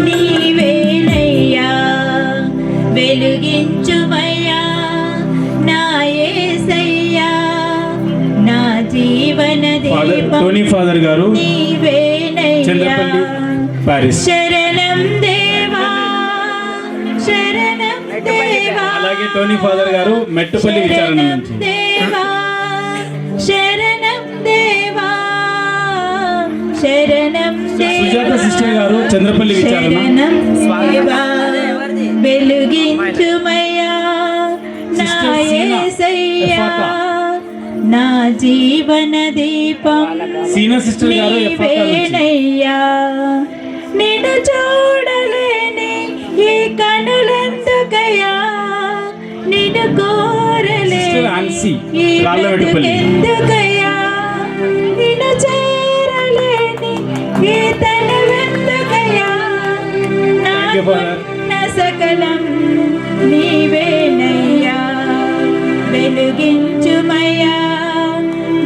నీవేనయ్యా వెలుగించుమయ్యా నా యేసయ్యా నా జీవన దీపం టోనీ ఫాదర్ గారు నీవేనయ్యా పారిస్. శరణం దేవా శరణం దేవా అలాగే టోనీ ఫాదర్ గారు మెట్టుపల్లి విచారణ నుంచి. దేవా శరణం దేవా శరణం సుజాత సిస్టర్ గారు చంద్రపల్లి విచారణ. శరణం దేవా వెలుగించుమయ్యా నా యేసయ్యా నా జీవన దీపం సీనా సిస్టర్ గారు నీవేనయ్యా నిన్ను చూడలేని ఈ కనులెందుకయ్యా నిన్ను కోరలేని ఈ ఎందుకయ్యా నిన్ను చేరలేని ఈ తనవెందుకయ్యా నాకున్న సకలం నీవేనయ్యా వెలుగించుమయ్యా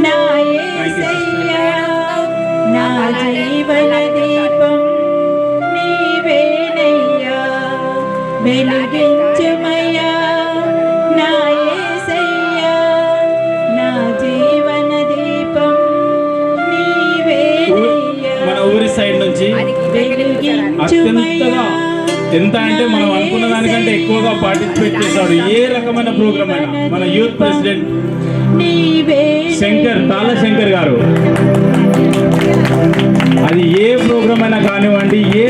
నా యేసయ్యా నా జీవన దీపం నీవేనయ్యా వెలుగించుమయ్యా నా యేసయ్యా నా జీవన దీపం నీవేనయ్యా. మన ఊరి సైడ్ నుంచి వెలుగించుమయ్యా ఎంత అంటే మనం అనుకున్న దానికంటే ఎక్కువగా పార్టిసిపేట్ చేశాడు. ఏ రకమైన ప్రోగ్రామ్ అయినా మన యూత్ ప్రెసిడెంట్ శంకర్ తాళ్ళ శంకర్ గారు, అది ఏ ప్రోగ్రామ్ అయినా కానివ్వండి, ఏ